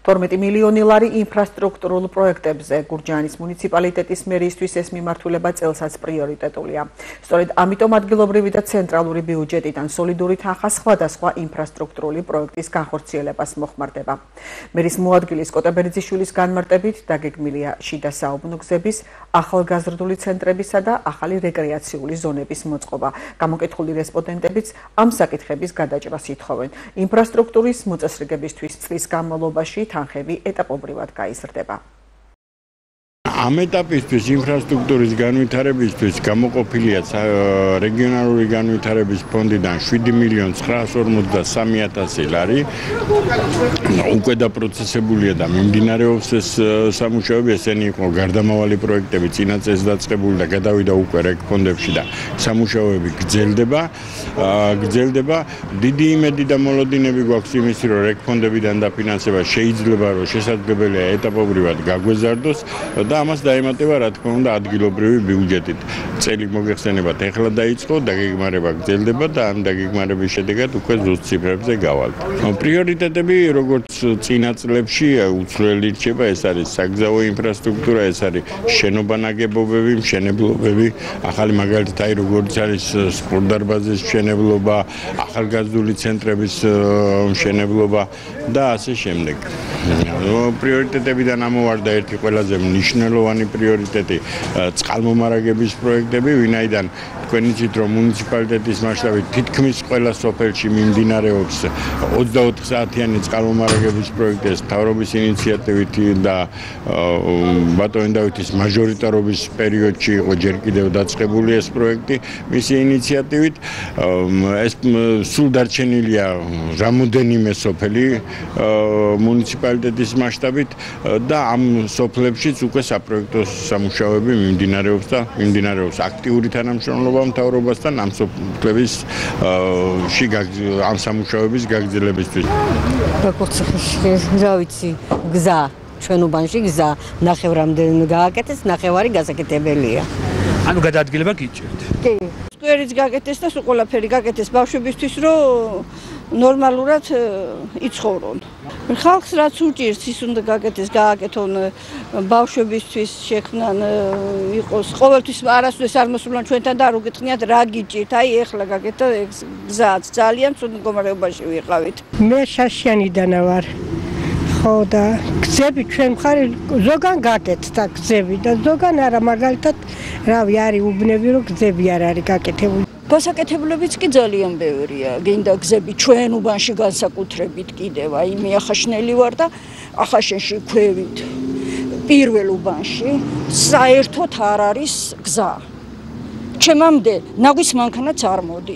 12 მილიონი ლარი ინფრასტრუქტურულ პროექტებზე გურჯაანის მუნიციპალიტეტის მერისთვის ეს მიმართულება წელსაც პრიორიტეტულია. Სწორედ ამიტომ ადგილობრივი და ცენტრალური ბიუჯეტიდან სოლიდური თანხა სხვადასხვა ინფრასტრუქტურული პროექტის განხორციელებას მოხმარდება. მერის მოადგილის კოტაბერძიშვილის განმარტებით დაგეგმილია შიდა საუბნო გზების, ახალგაზრდული ცენტრებისა და ახალი რეკრეაციული ზონების მოწყობა. გამოკითხული რესპონდენტებიც ამ საკითხების გადაჭრას ითხოვენ. ინფრასტრუქტურის მოწესრიგებისთვის წლის განმავლობაში თანხები ეტაპობრივად გაიზრდება. Am ეტაპისთვის ინფრასტრუქტურის განვითარებისთვის გამოყოფილია რეგიონალური განვითარების ფონდიდან 7.943.000 ლარი. უკვე დაპროცესებულია და მიმდინარეობს ეს სამუშაოები, ესენი იყო გარდამავალი პროექტები, წინა წელს დაწყებული და გადავიდა უკვე რეგ ფონდებში და სამუშაოები გრძელდება. დიდი იმედი და მოლოდინები გვაქვს იმის, რომ რეგ ფონდებიდან დაფინანსება შეიძლება რომ შესაძლებელია ეტაპობრივად გაგვეზარდოს და ამას დაემატება რა თქმა უნდა ადგილობრივი ბიუჯეტით. წელი მოგეხსენებათ, ეხლა დაიწყო, დაგეგმარება გრძელდება და ამ დაგეგმარების შედეგად უკვე ზუსტ ციფრებზე გავალთ. პრიორიტეტები, როგორც წინა წლებში უცვლელი რჩება, ეს არის საგზაო ინფრასტრუქტურა, ეს არის შენობა-ნაგებობები, მშენებლობები, ახალი მაგალითად აი როგორც არის სპორტდარბაზის მშენებლობა, ახალგაზრდული ცენტრების მშენებლობა და ასე შემდეგ. პრიორიტეტებიდან ამოვარდა ერთი ყველაზე მნიშვნელოვანი პრიორიტეტი წყალმომარაგების პროექტები, ვინაიდან თქვენ იცით, რომ მუნიციპალიტეტის მასშტაბით თითქმის ყველა სოფელში მიმდინარეობს 24 საათიანი წყალმომარაგების პროექტი, ეს მთავრობის ინიციატივით და ბატონი დავითის მაჟორიტარობის პერიოდში იყო ჯერ კიდევ დაწყებული ეს პროექტი მისი ინიციატივით. ეს სულ დარჩენილია რამდენიმე სოფელი მუნიციპალიტეტის მასშტაბით და ამ სოფლებშიც უკვე საპროექტო სამუშაოები მიმდინარეობს აქტიური თანამშრომლობა მთავრობასთან ამ სოფლების ამ სამუშაოების გაგრძელებისთვის. როგორც რა ვიცი, გზა ჩვენ უბანში გზა ნახევრამდე გააკეთეს, ნახევარი გასაკეთებელია. ანუ გადაადგილება გიჭირთ. კი. სკვერიც გააკეთეს და სულ ყველაფერი გააკეთეს ბავშვებისთვის, რომ ნორმალურად იცხოვრონ. ხალხს რაც უჭირს, ის უნდა გააკეთონ ბავშვებისთვის შექმნან იყოს ყოველთვის არასდროს არ მოსულან ჩვენთან და არ უგეთქნიათ რა გიჭირთ. აი ეხლა გაკეთდა გზაც ძალიან ცუდ მდგომარეობაში ვიყავით. მე შაშიანიდან ვარ. ხო და გზები ჩვენ მხარი ზოგან გაკეთდა გზები და ზოგან არა, მაგალითად რავი არის უბნები რომ გზები არ არის გაკეთებული. გასაკეთებლებიც კი ძალიან ბევრია. გინდა გზები ჩვენ უბანში განსაკუთრებით კიდევ. აი მე ახაშნელი ვარ და ახაშენში ქვევით პირველ უბანში საერთოდ არ არის გზა. ჩემამდე ნაგვის მანქანაც არ მოდის.